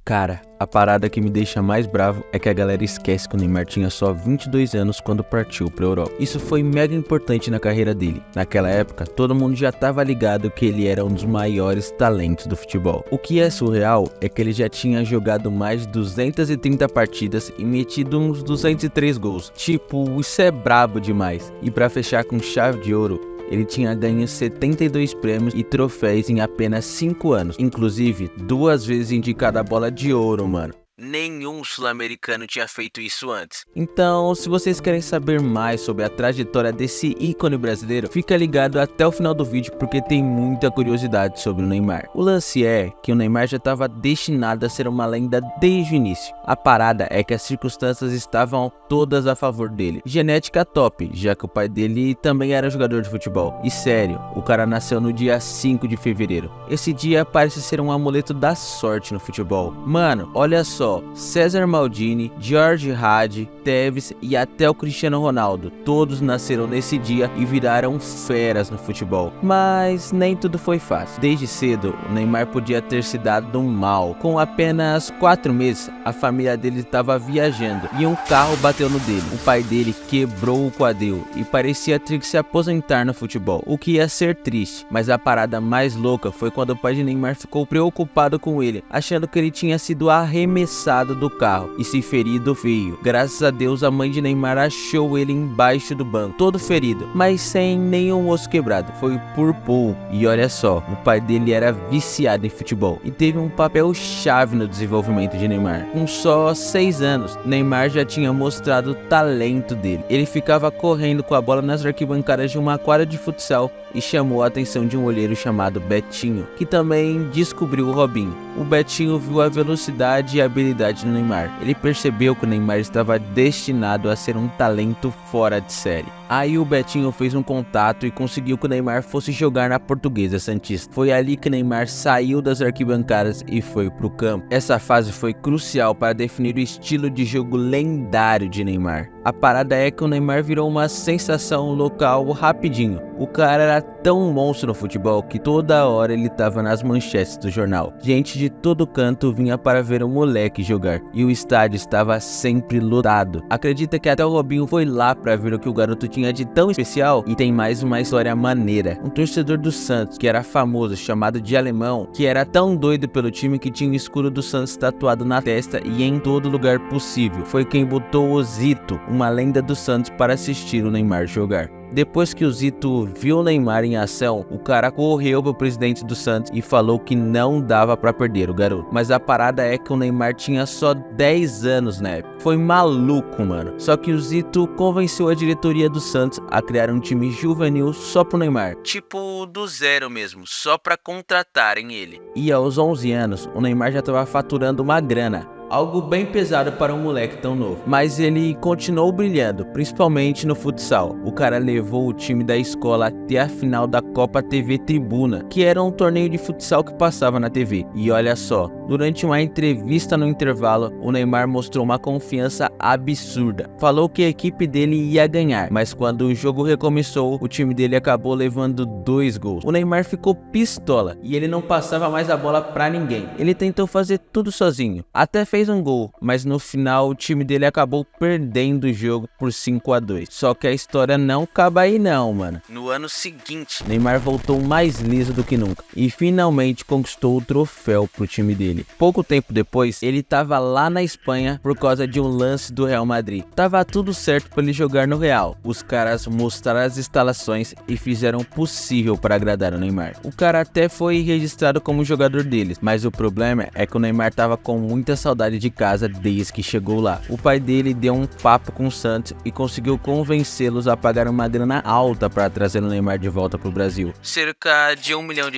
Cara, a parada que me deixa mais bravo é que a galera esquece que o Neymar tinha só 22 anos quando partiu pra Europa. Isso foi mega importante na carreira dele. Naquela época, todo mundo já tava ligado que ele era um dos maiores talentos do futebol. O que é surreal é que ele já tinha jogado mais de 230 partidas e metido uns 203 gols. Tipo, isso é brabo demais. E pra fechar com chave de ouro, ele tinha ganho 72 prêmios e troféus em apenas 5 anos. Inclusive, 2 vezes indicado a bola de ouro, mano. Nenhum sul-americano tinha feito isso antes. Então, se vocês querem saber mais sobre a trajetória desse ícone brasileiro, fica ligado até o final do vídeo porque tem muita curiosidade sobre o Neymar. O lance é que o Neymar já estava destinado a ser uma lenda desde o início. A parada é que as circunstâncias estavam todas a favor dele. Genética top, já que o pai dele também era jogador de futebol. E sério, o cara nasceu no dia 5 de fevereiro. Esse dia parece ser um amuleto da sorte no futebol. Mano, olha só. César Maldini, Jorge Hadi, Tevez e até o Cristiano Ronaldo, todos nasceram nesse dia e viraram feras no futebol. Mas nem tudo foi fácil. Desde cedo, o Neymar podia ter se dado mal. Com apenas 4 meses, a família dele estava viajando e um carro bateu no dele. O pai dele quebrou o quadril e parecia ter que se aposentar no futebol, o que ia ser triste. Mas a parada mais louca foi quando o pai de Neymar ficou preocupado com ele, achando que ele tinha sido arremessado do carro e se ferido feio. Graças a Deus, a mãe de Neymar achou ele embaixo do banco, todo ferido, mas sem nenhum osso quebrado. Foi por pouco. E olha só, o pai dele era viciado em futebol e teve um papel chave no desenvolvimento de Neymar. Com só 6 anos, Neymar já tinha mostrado o talento dele. Ele ficava correndo com a bola nas arquibancadas de uma quadra de futsal e chamou a atenção de um olheiro chamado Betinho, que também descobriu o Robinho. O Betinho viu a velocidade e a habilidade do Neymar. Ele percebeu que o Neymar estava destinado a ser um talento fora de série. Aí o Betinho fez um contato e conseguiu que o Neymar fosse jogar na Portuguesa Santista. Foi ali que Neymar saiu das arquibancadas e foi pro campo. Essa fase foi crucial para definir o estilo de jogo lendário de Neymar. A parada é que o Neymar virou uma sensação local rapidinho. O cara era tão monstro no futebol que toda hora ele estava nas manchetes do jornal. Gente de todo canto vinha para ver o moleque jogar e o estádio estava sempre lotado. Acredita que até o Robinho foi lá para ver o que o garoto tinha de tão especial? E tem mais uma história maneira. Um torcedor do Santos, que era famoso, chamado de Alemão, que era tão doido pelo time que tinha o escudo do Santos tatuado na testa e em todo lugar possível, foi quem botou o Zito, uma lenda do Santos, para assistir o Neymar jogar. Depois que o Zito viu o Neymar em ação, o cara correu pro presidente do Santos e falou que não dava pra perder o garoto. Mas a parada é que o Neymar tinha só 10 anos na época. Foi maluco, mano. Só que o Zito convenceu a diretoria do Santos a criar um time juvenil só pro Neymar. Tipo, do zero mesmo, só pra contratarem ele. E aos 11 anos, o Neymar já tava faturando uma grana. Algo bem pesado para um moleque tão novo. Mas ele continuou brilhando, principalmente no futsal. O cara levou o time da escola até a final da Copa TV Tribuna, que era um torneio de futsal que passava na TV. E olha só, durante uma entrevista no intervalo, o Neymar mostrou uma confiança absurda. Falou que a equipe dele ia ganhar, mas quando o jogo recomeçou, o time dele acabou levando 2 gols. O Neymar ficou pistola e ele não passava mais a bola pra ninguém. Ele tentou fazer tudo sozinho, até fez um gol, mas no final o time dele acabou perdendo o jogo por 5-2. Só que a história não acaba aí não, mano. No ano seguinte, Neymar voltou mais liso do que nunca e finalmente conquistou o troféu pro time dele. Pouco tempo depois, ele tava lá na Espanha por causa de um lance do Real Madrid. Tava tudo certo para ele jogar no Real. Os caras mostraram as instalações e fizeram o possível para agradar o Neymar. O cara até foi registrado como jogador deles, mas o problema é que o Neymar tava com muita saudade de casa desde que chegou lá. O pai dele deu um papo com o Santos e conseguiu convencê-los a pagar uma grana alta para trazer o Neymar de volta pro Brasil, cerca de R$1 milhão.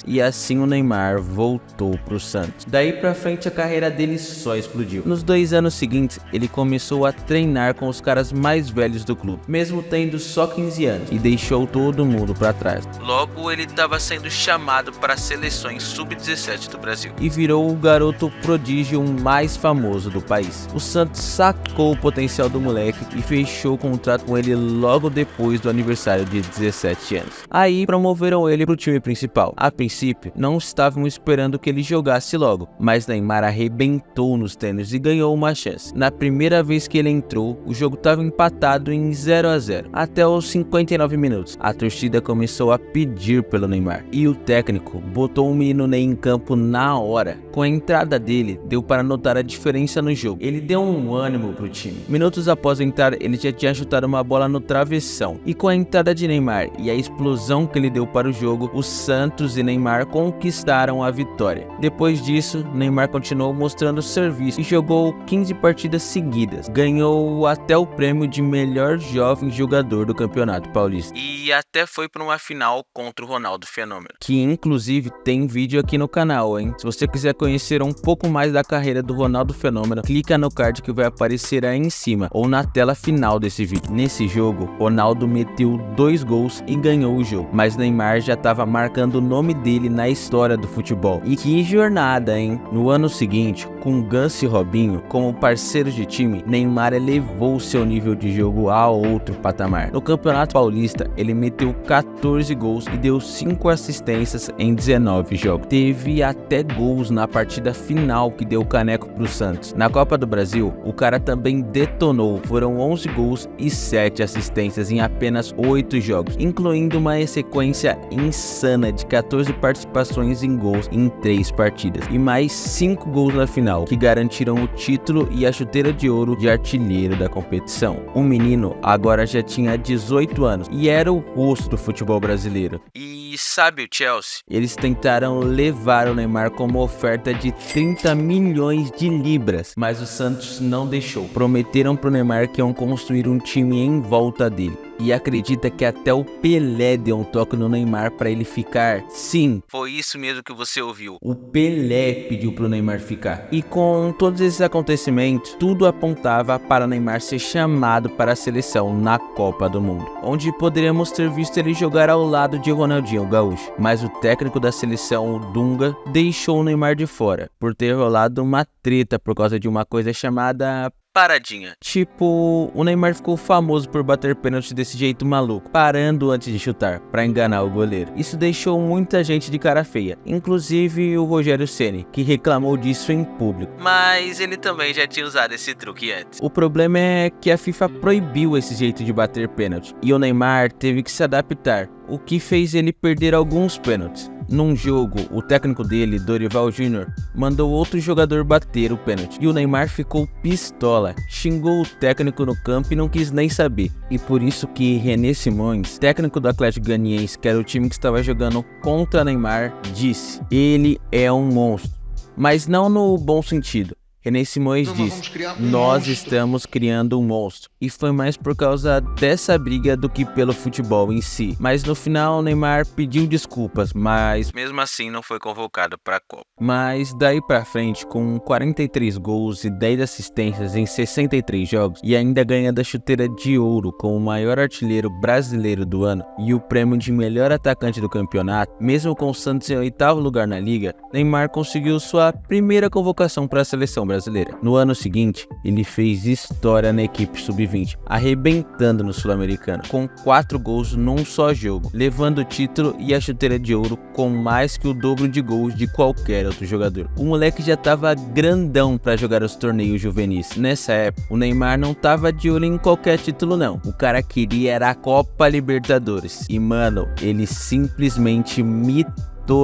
E assim o Neymar voltou pro Santos. Daí pra frente a carreira dele só explodiu. Nos 2 anos seguintes, ele começou a treinar com os caras mais velhos do clube, mesmo tendo só 15 anos, e deixou todo mundo para trás. Logo ele estava sendo chamado para as seleções sub-17 do Brasil e virou o garoto prodígio mais mais famoso do país. O Santos sacou o potencial do moleque e fechou o contrato com ele logo depois do aniversário de 17 anos. Aí promoveram ele para o time principal. A princípio, não estavam esperando que ele jogasse logo, mas Neymar arrebentou nos treinos e ganhou uma chance. Na primeira vez que ele entrou, o jogo estava empatado em 0 a 0 até os 59 minutos. A torcida começou a pedir pelo Neymar e o técnico botou o menino Ney em campo na hora. Com a entrada dele, deu para notar a diferença no jogo. Ele deu um ânimo pro time. Minutos após entrar, ele já tinha chutado uma bola no travessão. E com a entrada de Neymar e a explosão que ele deu para o jogo, o Santos e Neymar conquistaram a vitória. Depois disso, Neymar continuou mostrando serviço e jogou 15 partidas seguidas. Ganhou até o prêmio de melhor jovem jogador do Campeonato Paulista. E até foi para uma final contra o Ronaldo Fenômeno, que inclusive tem vídeo aqui no canal, hein? Se você quiser conhecer um pouco mais da carreira do Ronaldo Fenômeno, clica no card que vai aparecer aí em cima ou na tela final desse vídeo. Nesse jogo, Ronaldo meteu 2 gols e ganhou o jogo, mas Neymar já estava marcando o nome dele na história do futebol. E que jornada, hein? No ano seguinte, com Ganso e Robinho como parceiros de time, Neymar elevou seu nível de jogo a outro patamar. No Campeonato Paulista, ele meteu 14 gols e deu 5 assistências em 19 jogos. Teve até gols na partida final que deu o caneco pro Santos. Na Copa do Brasil, o cara também detonou. Foram 11 gols e 7 assistências em apenas 8 jogos, incluindo uma sequência insana de 14 participações em gols em 3 partidas e mais 5 gols na final, que garantiram o título e a chuteira de ouro de artilheiro da competição. O menino agora já tinha 18 anos e era o rosto do futebol brasileiro. E sabe o Chelsea? Eles tentaram levar o Neymar como oferta de 30 milhões de libras, mas o Santos não deixou. Prometeram pro Neymar que iam construir um time em volta dele. E acredita que até o Pelé deu um toque no Neymar para ele ficar? Sim, foi isso mesmo que você ouviu. O Pelé pediu pro Neymar ficar. E com todos esses acontecimentos, tudo apontava para Neymar ser chamado para a seleção na Copa do Mundo, onde poderíamos ter visto ele jogar ao lado de Ronaldinho Gaúcho. Mas o técnico da seleção, o Dunga, deixou o Neymar de fora, por ter rolado uma treta por causa de uma coisa chamada paradinha. Tipo, o Neymar ficou famoso por bater pênalti desse jeito maluco, parando antes de chutar, pra enganar o goleiro. Isso deixou muita gente de cara feia, inclusive o Rogério Ceni, que reclamou disso em público. Mas ele também já tinha usado esse truque antes. O problema é que a FIFA proibiu esse jeito de bater pênalti, e o Neymar teve que se adaptar, o que fez ele perder alguns pênaltis. Num jogo, o técnico dele, Dorival Júnior, mandou outro jogador bater o pênalti e o Neymar ficou pistola, xingou o técnico no campo e não quis nem saber. E por isso que René Simões, técnico do Atlético Goianiense, que era o time que estava jogando contra Neymar, disse: ele é um monstro, mas não no bom sentido. René Simões disse: nós estamos criando um monstro. E foi mais por causa dessa briga do que pelo futebol em si. Mas no final, Neymar pediu desculpas, mas mesmo assim não foi convocado para a Copa. Mas daí pra frente, com 43 gols e 10 assistências em 63 jogos, e ainda ganhando a chuteira de ouro como o maior artilheiro brasileiro do ano e o prêmio de melhor atacante do campeonato, mesmo com o Santos em 8º lugar na liga, Neymar conseguiu sua primeira convocação para a seleção brasileira. No ano seguinte, ele fez história na equipe sub-20, arrebentando no Sul-Americano, com 4 gols num só jogo, levando o título e a chuteira de ouro com mais que o dobro de gols de qualquer outro jogador. O moleque já tava grandão para jogar os torneios juvenis. Nessa época, o Neymar não tava de olho em qualquer título não, o cara queria era a Copa Libertadores. E mano, ele simplesmente mitou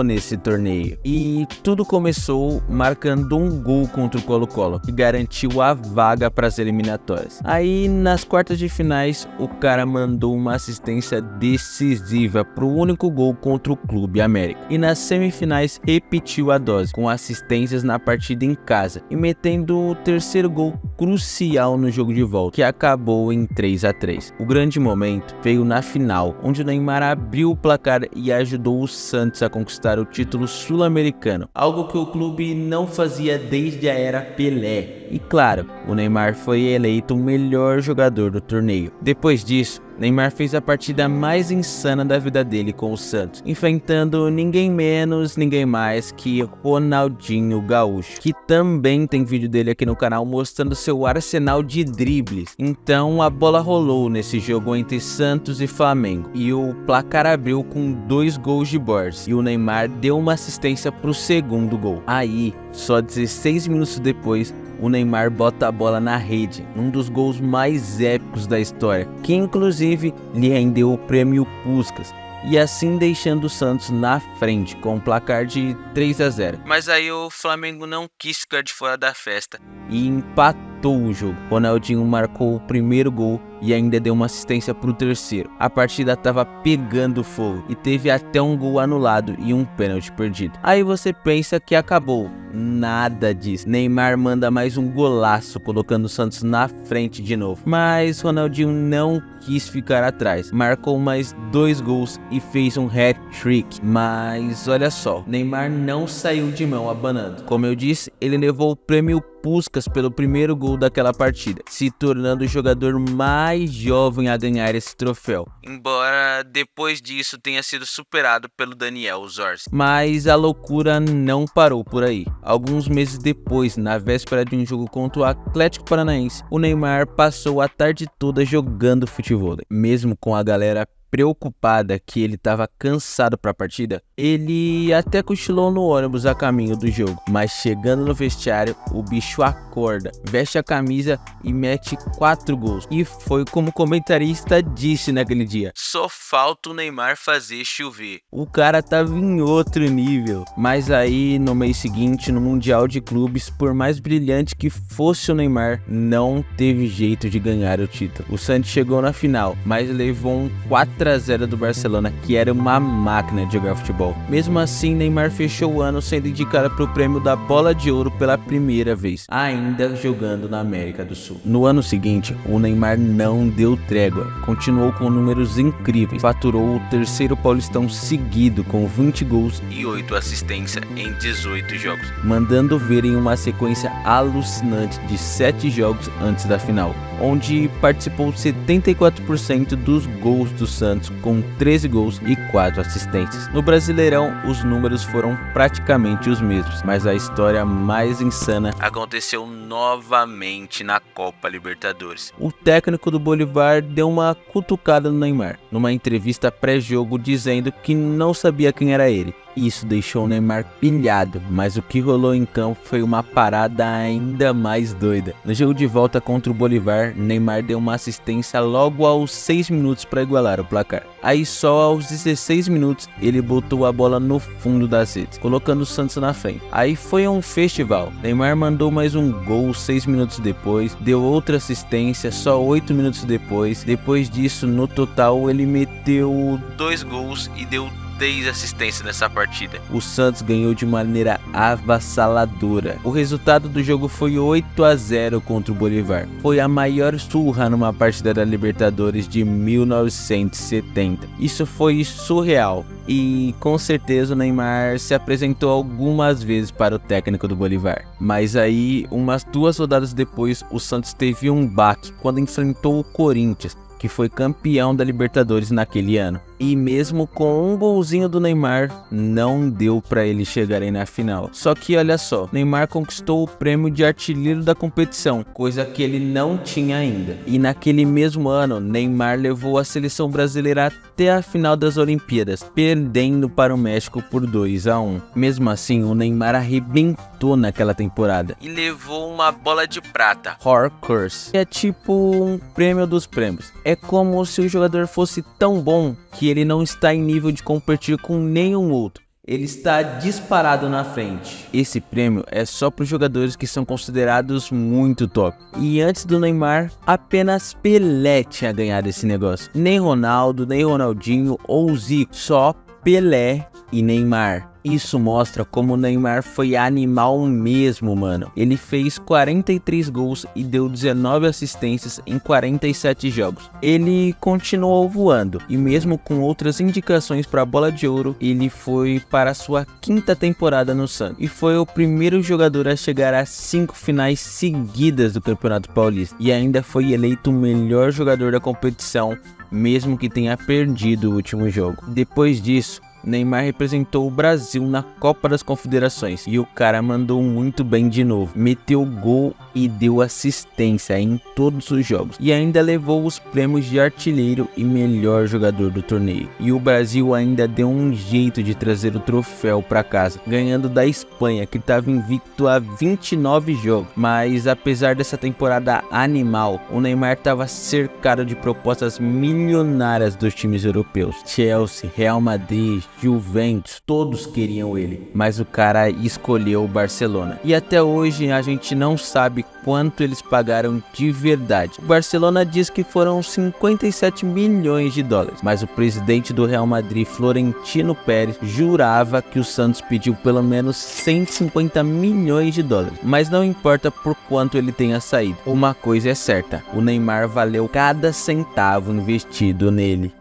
nesse torneio. E tudo começou marcando um gol contra o Colo-Colo, que garantiu a vaga para as eliminatórias. Aí nas quartas de finais, o cara mandou uma assistência decisiva para o único gol contra o Clube América. E nas semifinais repetiu a dose, com assistências na partida em casa e metendo o terceiro gol crucial no jogo de volta, que acabou em 3 a 3. O grande momento veio na final, onde o Neymar abriu o placar e ajudou o Santos a conquistar o título sul-americano, algo que o clube não fazia desde a era Pelé. E claro, o Neymar foi eleito o melhor jogador do torneio. Depois disso, Neymar fez a partida mais insana da vida dele com o Santos, enfrentando ninguém menos, ninguém mais que Ronaldinho Gaúcho, que também tem vídeo dele aqui no canal mostrando seu arsenal de dribles. Então a bola rolou nesse jogo entre Santos e Flamengo, e o placar abriu com 2 gols de Borges, e o Neymar deu uma assistência para o segundo gol. Aí, só 16 minutos depois, o Neymar bota a bola na rede, um dos gols mais épicos da história, que inclusive lhe rendeu o prêmio Puskás, e assim deixando o Santos na frente com um placar de 3-0. Mas aí o Flamengo não quis ficar de fora da festa e empatou o jogo. Ronaldinho marcou o primeiro gol e ainda deu uma assistência para o terceiro. A partida estava pegando fogo e teve até um gol anulado e um pênalti perdido. Aí você pensa que acabou. Nada disso. Neymar manda mais um golaço, colocando o Santos na frente de novo. Mas Ronaldinho não quis ficar atrás. Marcou mais 2 gols e fez um hat-trick. Mas olha só, Neymar não saiu de mão abanando. Como eu disse, ele levou o prêmio Puskás pelo primeiro gol daquela partida, se tornando o jogador mais jovem a ganhar esse troféu, embora depois disso tenha sido superado pelo Daniel Zorzi. Mas a loucura não parou por aí. Alguns meses depois, na véspera de um jogo contra o Atlético Paranaense, o Neymar passou a tarde toda jogando futebol. Mesmo com a galera preocupada que ele estava cansado para a partida, ele até cochilou no ônibus a caminho do jogo, mas chegando no vestiário, o bicho acorda, veste a camisa e mete 4 gols. E foi como o comentarista disse naquele dia: só falta o Neymar fazer chover. O cara tava em outro nível. Mas aí no mês seguinte, no Mundial de Clubes, por mais brilhante que fosse o Neymar, não teve jeito de ganhar o título. O Santos chegou na final, mas levou um 4-0 do Barcelona, que era uma máquina de jogar futebol. Mesmo assim, Neymar fechou o ano sendo indicado para o prêmio da Bola de Ouro pela primeira vez, ainda jogando na América do Sul. No ano seguinte, o Neymar não deu trégua, continuou com números incríveis, faturou o terceiro Paulistão seguido com 20 gols e 8 assistências em 18 jogos, mandando ver em uma sequência alucinante de 7 jogos antes da final, onde participou 74% dos gols do Santos, com 13 gols e 4 assistências. No Brasileirão, os números foram praticamente os mesmos, mas a história mais insana aconteceu novamente na Copa Libertadores. O técnico do Bolívar deu uma cutucada no Neymar, numa entrevista pré-jogo, dizendo que não sabia quem era ele. Isso deixou o Neymar pilhado, mas o que rolou em campo foi uma parada ainda mais doida. No jogo de volta contra o Bolívar, Neymar deu uma assistência logo aos 6 minutos para igualar o placar. Aí só aos 16 minutos ele botou a bola no fundo das redes, colocando o Santos na frente. Aí foi um festival. Neymar mandou mais um gol 6 minutos depois, deu outra assistência só 8 minutos depois. Depois disso, no total, ele meteu 2 gols e deu 3 assistências nessa partida. O Santos ganhou de maneira avassaladora. O resultado do jogo foi 8-0 contra o Bolívar. Foi a maior surra numa partida da Libertadores de 1970. Isso foi surreal. E com certeza o Neymar se apresentou algumas vezes para o técnico do Bolívar. Mas aí, umas 2 rodadas depois, o Santos teve um baque quando enfrentou o Corinthians, que foi campeão da Libertadores naquele ano. E mesmo com um golzinho do Neymar, não deu para eles chegarem na final. Só que olha só, Neymar conquistou o prêmio de artilheiro da competição, coisa que ele não tinha ainda. E naquele mesmo ano, Neymar levou a seleção brasileira até a final das Olimpíadas, perdendo para o México por 2-1. Mesmo assim, o Neymar arrebentou naquela temporada e levou uma bola de prata, Horcrux. É tipo um prêmio dos prêmios. É como se o jogador fosse tão bom que ele não está em nível de competir com nenhum outro. Ele está disparado na frente. Esse prêmio é só para os jogadores que são considerados muito top. E antes do Neymar, apenas Pelé tinha ganhado esse negócio. Nem Ronaldo, nem Ronaldinho ou Zico, só Pelé e Neymar. Isso mostra como o Neymar foi animal mesmo, mano. Ele fez 43 gols e deu 19 assistências em 47 jogos. Ele continuou voando e mesmo com outras indicações para a Bola de Ouro, ele foi para a sua 5ª temporada no Santos e foi o primeiro jogador a chegar a 5 finais seguidas do Campeonato Paulista e ainda foi eleito o melhor jogador da competição, mesmo que tenha perdido o último jogo. Depois disso, Neymar representou o Brasil na Copa das Confederações e o cara mandou muito bem de novo. Meteu gol e deu assistência em todos os jogos e ainda levou os prêmios de artilheiro e melhor jogador do torneio. E o Brasil ainda deu um jeito de trazer o troféu para casa, ganhando da Espanha, que estava invicto a 29 jogos. Mas apesar dessa temporada animal, o Neymar estava cercado de propostas milionárias dos times europeus. Chelsea, Real Madrid, Juventus, todos queriam ele, mas o cara escolheu o Barcelona. E até hoje a gente não sabe quanto eles pagaram de verdade. O Barcelona diz que foram 57 milhões de dólares, mas o presidente do Real Madrid, Florentino Pérez, jurava que o Santos pediu pelo menos 150 milhões de dólares. Mas não importa por quanto ele tenha saído, uma coisa é certa: o Neymar valeu cada centavo investido nele.